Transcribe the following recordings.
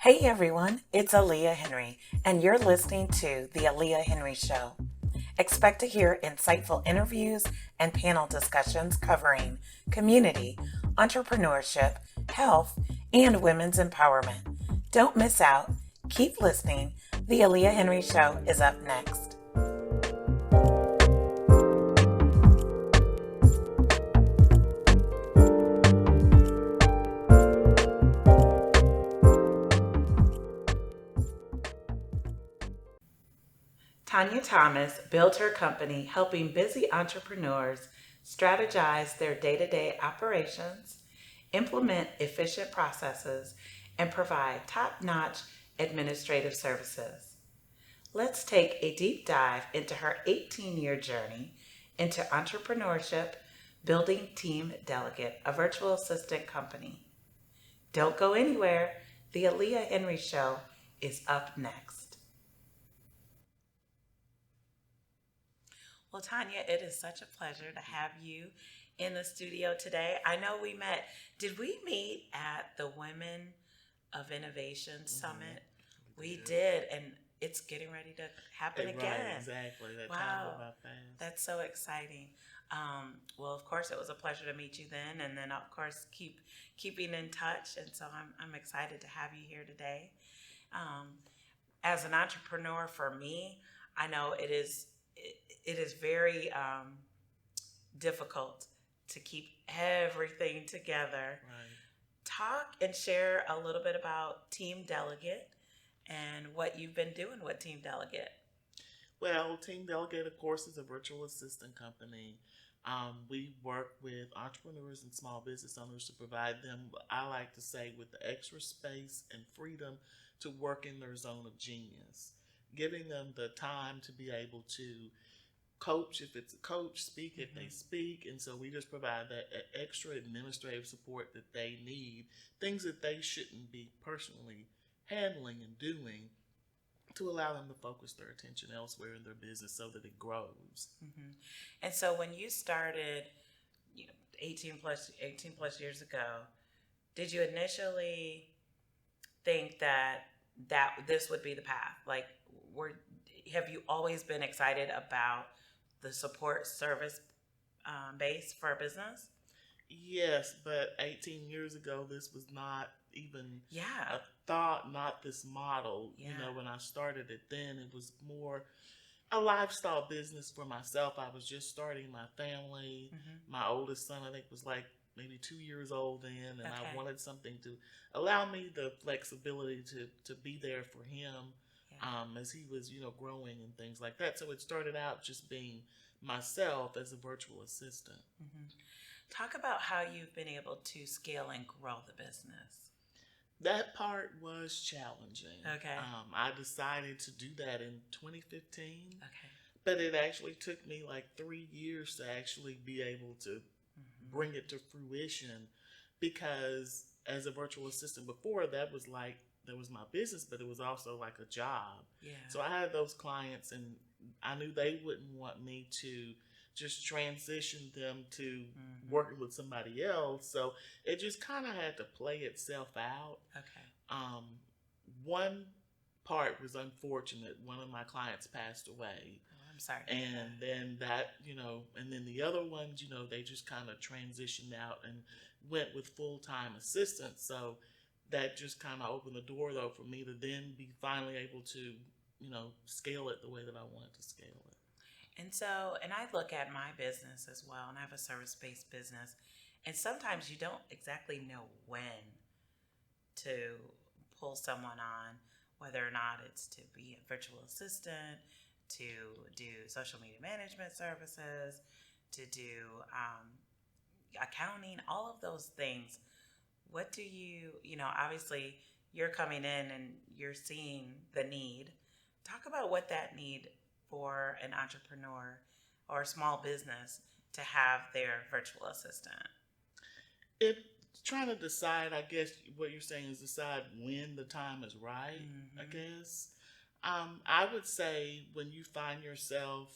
Hey everyone, it's Aliah Henry, and you're listening to The Aliah Henry Show. Expect to hear insightful interviews and panel discussions covering community, entrepreneurship, health, and women's empowerment. Don't miss out. Keep listening. The Aliah Henry Show is up next. Tonya Thomas built her company helping busy entrepreneurs strategize their day-to-day operations, implement efficient processes, and provide top-notch administrative services. Let's take a deep dive into her 18-year journey into entrepreneurship, building Team Delegate, a virtual assistant company. Don't go anywhere. The Aliah Henry Show is up next. Well, Tonya, it is such a pleasure to have you in the studio today. I know we met. Did we meet at the Women of Innovation Summit? We did, and it's getting ready to happen again. Right, exactly. That time went by fast. That's so exciting. Well, of course, it was a pleasure to meet you then, and then of course keeping in touch. And so I'm excited to have you here today. As an entrepreneur, for me, I know it is very difficult to keep everything together. Right. Talk and share a little bit about Team Delegate and what you've been doing with Team Delegate. Well, Team Delegate, of course, is a virtual assistant company. We work with entrepreneurs and small business owners to provide them, I like to say, with the extra space and freedom to work in their zone of genius, giving them the time to be able to coach if it's a coach, speak if they speak. And so we just provide that extra administrative support that they need, things that they shouldn't be personally handling and doing, to allow them to focus their attention elsewhere in their business so that it grows. Mm-hmm. And so when you started, 18 plus years ago, did you initially think that this would be the path? Like, have you always been excited about the support service base for a business? Yes, but 18 years ago, this was not even a thought, not this model. Yeah. When I started it then, it was more a lifestyle business for myself. I was just starting my family. My oldest son, I think, was like maybe 2 years old then, and I wanted something to allow me the flexibility to be there for him as he was, growing and things like that. So it started out just being myself as a virtual assistant. Talk about how you've been able to scale and grow the business. That part was challenging. Okay. I decided to do that in 2015. Okay. But it actually took me like 3 years to actually be able to bring it to fruition, because as a virtual assistant before, that was my business, but it was also like a job. Yeah. So I had those clients, and I knew they wouldn't want me to just transition them to working with somebody else. So it just kind of had to play itself out. Okay. One part was unfortunate. One of my clients passed away. Oh, I'm sorry. And then that, and then the other ones, they just kind of transitioned out and went with full-time assistants. So that just kind of opened the door, though, for me to then be finally able to, scale it the way that I wanted to scale it. And so, and I look at my business as well, and I have a service-based business, and sometimes you don't exactly know when to pull someone on, whether or not it's to be a virtual assistant, to do social media management services, to do accounting, all of those things. What do you, obviously you're coming in and you're seeing the need. Talk about what that need for an entrepreneur or a small business to have their virtual assistant. It's trying to decide, I guess what you're saying is decide when the time is right, I guess. I would say when you find yourself,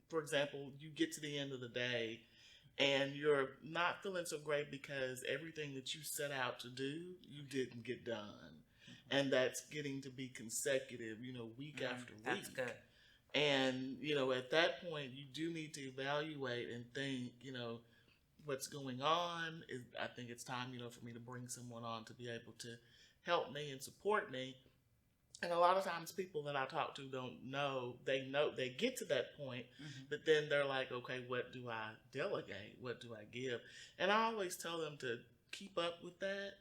for example, you get to the end of the day and you're not feeling so great because everything that you set out to do, you didn't get done. and that's getting to be consecutive, week after That's week. good. And, at that point, you do need to evaluate and think, what's going on. I think it's time, for me to bring someone on to be able to help me and support me. And a lot of times people that I talk to don't know, they get to that point, but then they're like, okay, what do I delegate? What do I give? And I always tell them to keep up with that,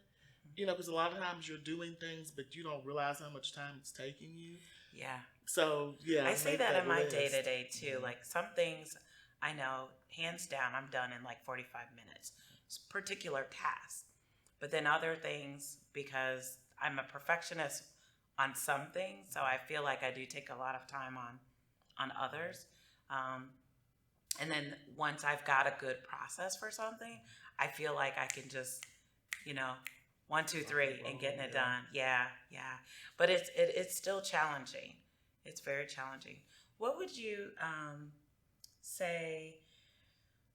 because a lot of times you're doing things, but you don't realize how much time it's taking you. Yeah. So, yeah. I say that in my list. day-to-day too. Like some things I know, hands down, I'm done in like 45 minutes. It's particular tasks. But then other things, because I'm a perfectionist on some things, so I feel like I do take a lot of time on others. And then once I've got a good process for something, I feel like I can just, 1, 2, 3 and getting it done. Yeah. But it's still challenging. It's very challenging. What would you say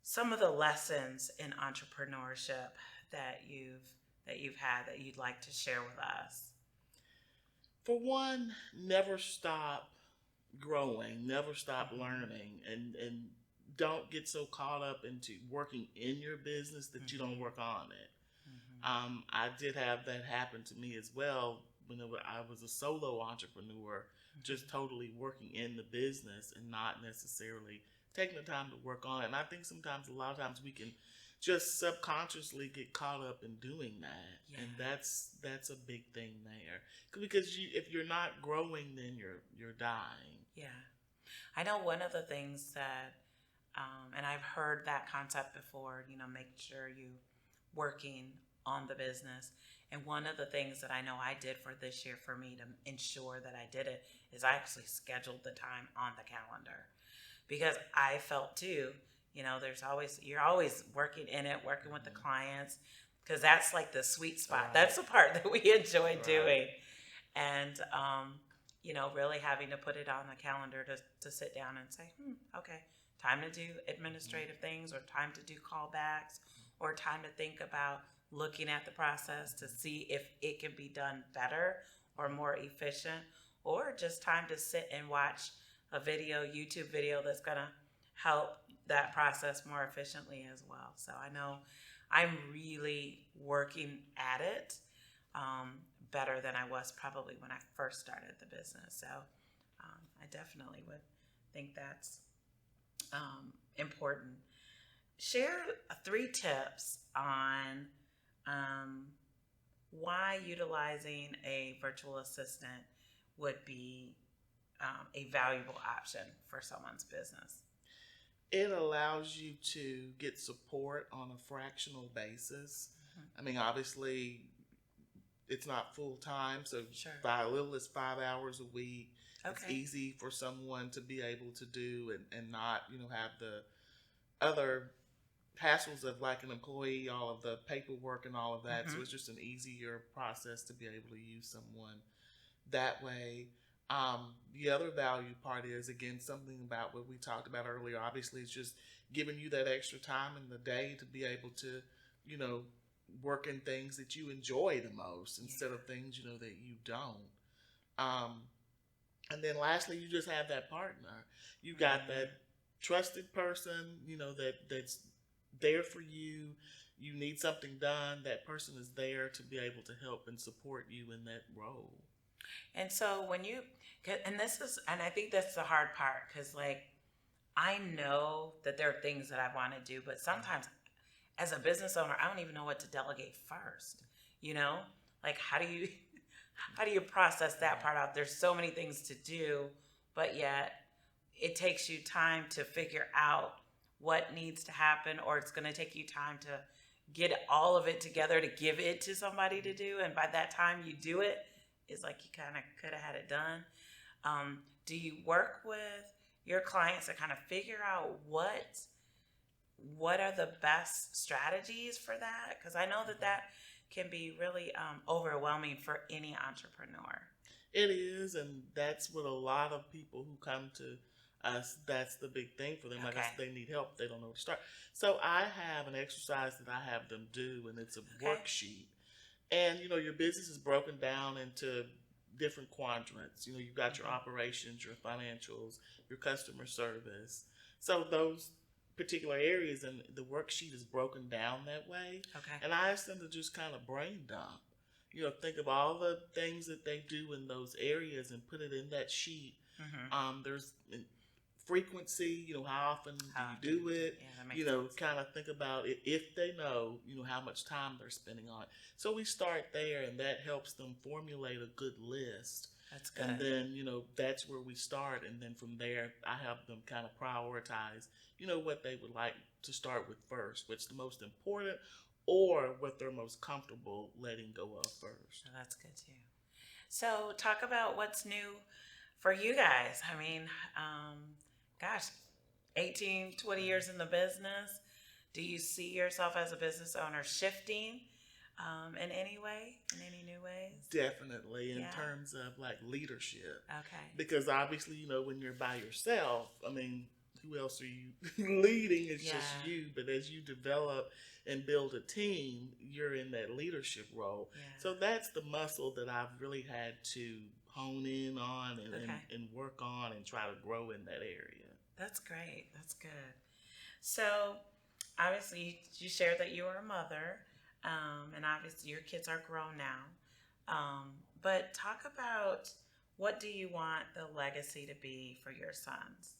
some of the lessons in entrepreneurship that you've had that you'd like to share with us? For one, never stop growing, never stop learning, and don't get so caught up into working in your business that you don't work on it. I did have that happen to me as well when I was a solo entrepreneur, just totally working in the business and not necessarily taking the time to work on it. And I think sometimes, a lot of times, we can just subconsciously get caught up in doing that, and that's a big thing there. Because if you're not growing, then you're dying. Yeah, I know one of the things that, and I've heard that concept before. Make sure you working on the business. And one of the things that I know I did for this year for me to ensure that I did it is I actually scheduled the time on the calendar, because I felt too. You're always working in it, working with the clients, because that's like the sweet spot. Right. That's the part that we enjoy doing. And, really having to put it on the calendar to sit down and say, okay, time to do administrative things, or time to do callbacks, or time to think about looking at the process to see if it can be done better or more efficient, or just time to sit and watch a YouTube video that's going to help that process more efficiently as well. So I know I'm really working at it better than I was probably when I first started the business. So I definitely would think that's important. Share 3 tips on why utilizing a virtual assistant would be a valuable option for someone's business. It allows you to get support on a fractional basis. I mean, obviously, it's not full time, so by as little as 5 hours a week, it's easy for someone to be able to do and not, have the other hassles of like an employee, all of the paperwork and all of that. So it's just an easier process to be able to use someone that way. The other value part is, again, something about what we talked about earlier. Obviously, it's just giving you that extra time in the day to be able to, work in things that you enjoy the most instead of things, that you don't. And then lastly, you just have that partner. You got that trusted person, that's there for you. You need something done. That person is there to be able to help and support you in that role. And so and I think that's the hard part, because I know that there are things that I want to do, but sometimes as a business owner, I don't even know what to delegate first. How do you process that part out? There's so many things to do, but yet it takes you time to figure out what needs to happen, or it's going to take you time to get all of it together to give it to somebody to do. And by that time you do it, it's like you kind of could have had it done. Do you work with your clients to kind of figure out what are the best strategies for that? Because I know that can be really overwhelming for any entrepreneur. It is, and that's what a lot of people who come to us, that's the big thing for them. Like I said, they need help. They don't know where to start. So I have an exercise that I have them do, and it's a worksheet And, your business is broken down into different quadrants. You've got your operations, your financials, your customer service. So those particular areas and the worksheet is broken down that way. Okay. And I ask them to just kind of brain dump. Think of all the things that they do in those areas and put it in that sheet. There's frequency, how often do you do it? Yeah, that makes sense. Kind of think about it if they know, how much time they're spending on it. So we start there, and that helps them formulate a good list. That's good. And then, that's where we start. And then from there, I help them kind of prioritize, what they would like to start with first, what's the most important, or what they're most comfortable letting go of first. Oh, that's good too. So talk about what's new for you guys. I mean, gosh, 18, 20 years in the business. Do you see yourself as a business owner shifting in any way, in any new ways? Definitely, in terms of like leadership. Okay. Because obviously, when you're by yourself, I mean, who else are you leading? It's just you. But as you develop and build a team, you're in that leadership role. Yeah. So that's the muscle that I've really had to hone in on and work on and try to grow in that area. That's great. That's good. So obviously you shared that you were a mother, and obviously your kids are grown now. But talk about, what do you want the legacy to be for your sons?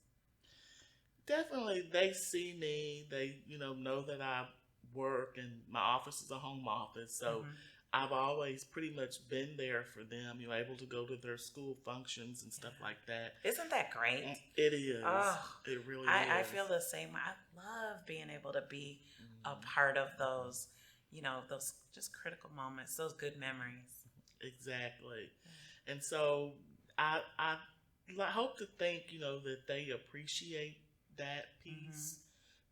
Definitely, they see me. They, know that I work, and my office is a home office. So I've always pretty much been there for them. Able to go to their school functions and stuff like that. Isn't that great? It is. Oh, it really is. I feel the same way. I love being able to be a part of those, those just critical moments, those good memories. Exactly. And so I hope to think, that they appreciate that piece,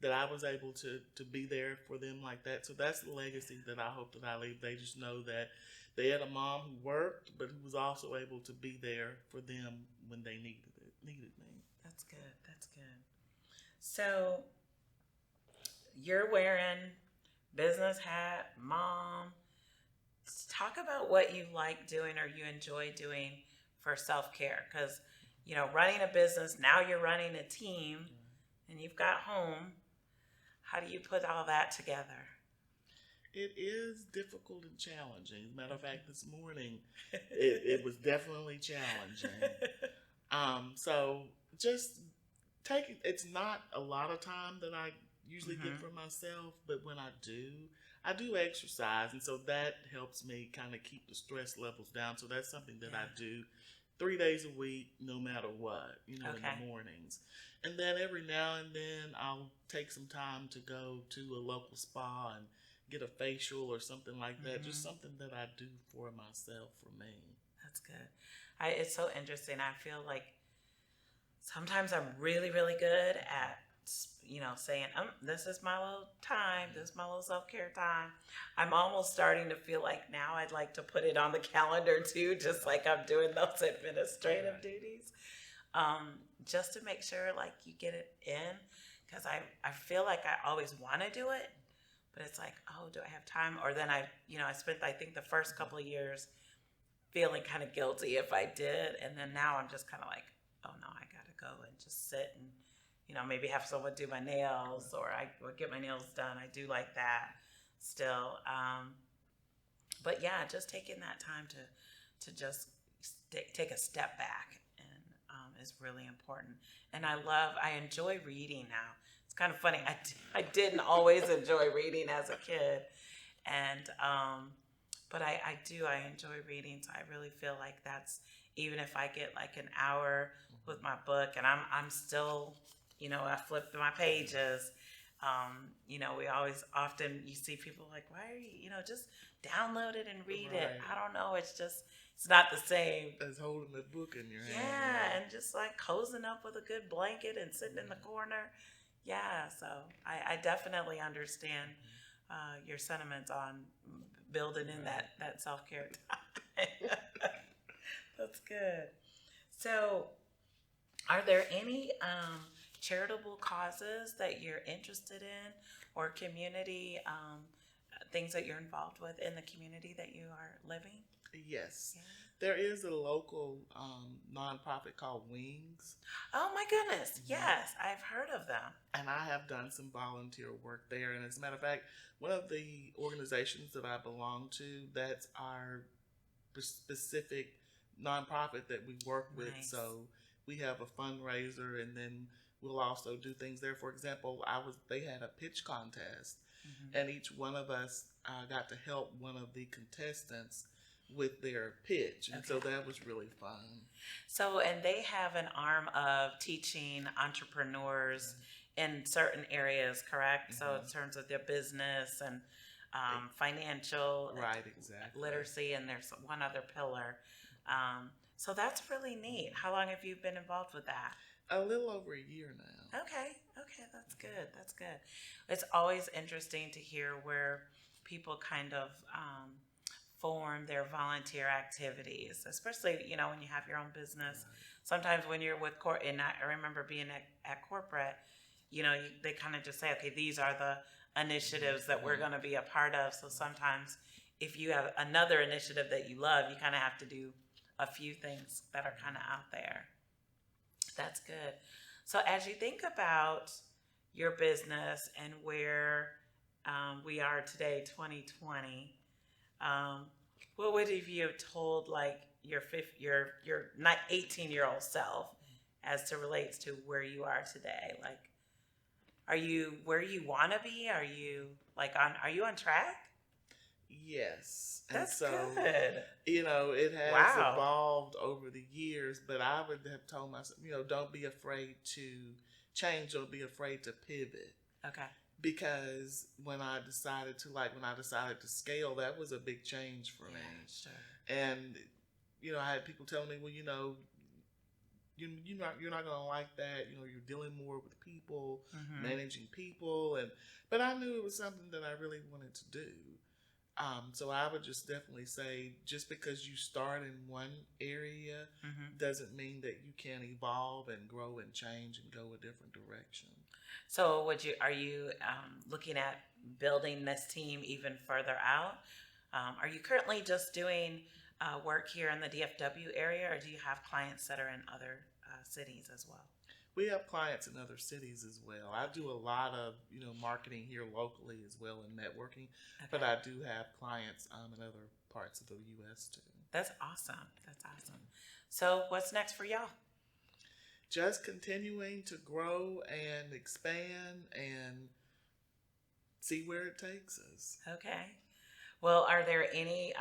that I was able to be there for them like that. So that's the legacy that I hope that I leave. They just know that they had a mom who worked, but who was also able to be there for them when they needed me. That's good. That's good. So you're wearing business hat, mom. Talk about what you like doing or you enjoy doing for self-care. Because, running a business, now you're running a team, and you've got home. How do you put all that together? It is difficult and challenging. As a matter of fact, this morning, it was definitely challenging. So just it's not a lot of time that I usually get for myself, but when I do exercise. And so that helps me kind of keep the stress levels down. So that's something that I do 3 days a week, no matter what, in the mornings. And then every now and then I'll take some time to go to a local spa and get a facial or something like that. Just something that I do for myself, for me. That's good. It's so interesting. I feel like sometimes I'm really, really good at, saying, this is my little time. This is my little self-care time. I'm almost starting to feel like now I'd like to put it on the calendar too, just like I'm doing those administrative duties. Just to make sure like you get it in, because I feel like I always want to do it, but it's like, oh, do I have time? Or then I spent, I think, the first couple of years feeling kind of guilty if I did, and then now I'm just kind of like, oh no, I gotta go and just sit and maybe have someone do my nails, or I would get my nails done. I do like that still, but yeah, just taking that time to just take a step back is really important. And I enjoy reading now. It's kind of funny. I didn't always enjoy reading as a kid, and but I enjoy reading. So I really feel like that's, even if I get like an hour with my book and I'm still, I flip through my pages. We always often you see people like, why are you, just download it and read it. I don't know. It's not the same as holding the book in your hand. Yeah, and just like cozying up with a good blanket and sitting in the corner. Yeah, so I definitely understand your sentiments on building in that self-care time. That's good. So are there any charitable causes that you're interested in, or community things that you're involved with in the community that you are living? Yes. Yeah. There is a local nonprofit called Wings. Oh my goodness. Mhm. Yes, I've heard of them. And I have done some volunteer work there. And as a matter of fact, one of the organizations that I belong to, that's our specific nonprofit that we work with. Nice. So we have a fundraiser, and then we'll also do things there. For example, they had a pitch contest, and each one of us got to help one of the contestants with their pitch, and so that was really fun. So, and they have an arm of teaching entrepreneurs in certain areas, correct? So, in terms of their business and financial Right, exactly. literacy, and there's one other pillar. So that's really neat. How long have you been involved with that? A little over a year now. Okay, that's good. That's good. It's always interesting to hear where people kind of form their volunteer activities, especially, you know, when you have your own business. Sometimes when you're with and I remember being at corporate, you know, they kind of just say, okay, these are the initiatives that we're going to be a part of. So sometimes if you have another initiative that you love, you kind of have to do a few things that are kind of out there. That's good. So as you think about your business and where we are today, 2020, what would you have told like your 18-year-old self as to relates to where you are today? Like, are you where you want to be? Are you are you on track? Yes. That's and so, good. You know, it has evolved over the years, but I would have told myself, you know, don't be afraid to change, don't be afraid to pivot. Okay. Because when I decided to scale, that was a big change for me. Sure. And, you know, I had people telling me, well, you know, you're not gonna like that. You know, you're dealing more with people, managing people, but I knew it was something that I really wanted to do. So I would just definitely say, just because you start in one area doesn't mean that you can't evolve and grow and change and go a different direction. So are you looking at building this team even further out? Are you currently just doing work here in the DFW area, or do you have clients that are in other cities as well? We have clients in other cities as well. I do a lot of, you know, marketing here locally as well and networking, but I do have clients in other parts of the U.S. too. That's awesome. That's awesome. So what's next for y'all? Just continuing to grow and expand and see where it takes us. Okay. Well, are there any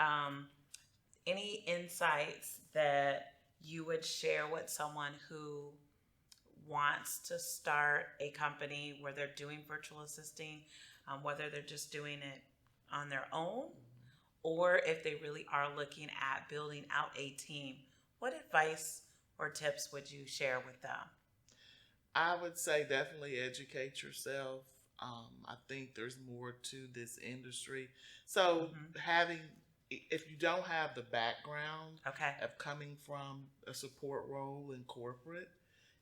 insights that you would share with someone who wants to start a company where they're doing virtual assisting, whether they're just doing it on their own, or if they really are looking at building out a team? What advice or tips would you share with them? I would say definitely educate yourself. I think there's more to this industry. So if you don't have the background of coming from a support role in corporate,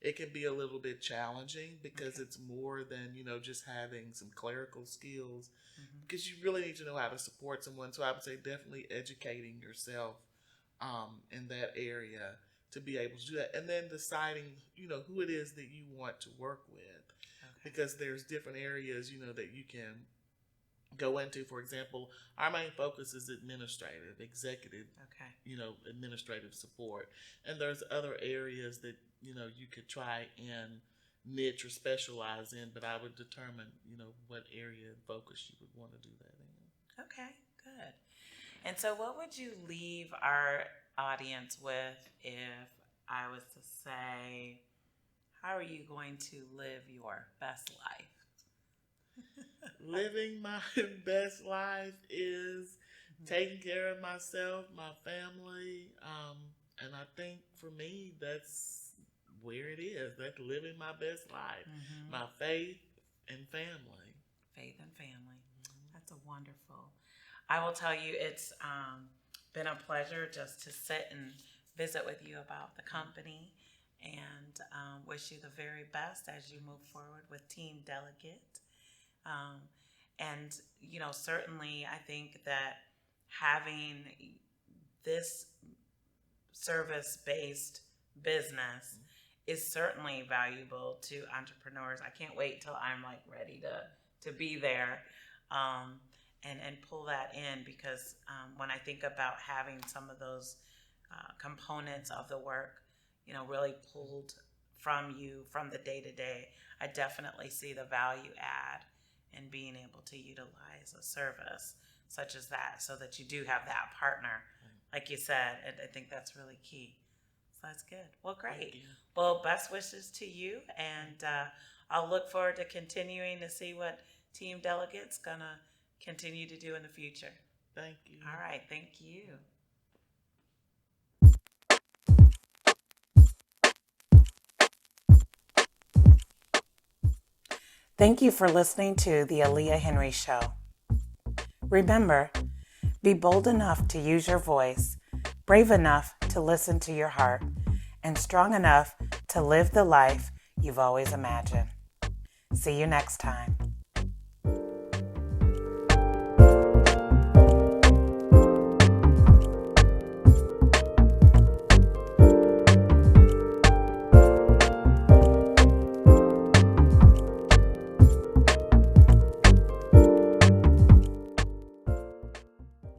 it can be a little bit challenging because it's more than, you know, just having some clerical skills, because you really need to know how to support someone. So I would say definitely educating yourself in that area to be able to do that. And then deciding, you know, who it is that you want to work with, because there's different areas, you know, that you can go into. For example, our main focus is executive, you know, administrative support. And there's other areas that, you know, you could try and niche or specialize in, but I would determine, you know, what area and focus you would want to do that in. Okay, good. And so what would you leave our audience with if I was to say, how are you going to live your best life? Living my best life is taking care of myself, my family, and I think for me, that's where it is. That's living my best life. My faith and family. Faith and family. That's a wonderful. I will tell you, it's been a pleasure just to sit and visit with you about the company, and wish you the very best as you move forward with Team Delegate. And, certainly I think that having this service-based business is certainly valuable to entrepreneurs. I can't wait till I'm like ready to be there, and pull that in, because when I think about having some of those components of the work, really pulled from you from the day to day, I definitely see the value add in being able to utilize a service such as that, so that you do have that partner, like you said. And I think that's really key. So that's good. Well, great. Well, best wishes to you, and I'll look forward to continuing to see what Team Delegate's gonna continue to do in the future. Thank you. All right. Thank you. Thank you for listening to the Aliah Henry Show. Remember, be bold enough to use your voice, brave enough to listen to your heart, and strong enough to live the life you've always imagined. See you next time.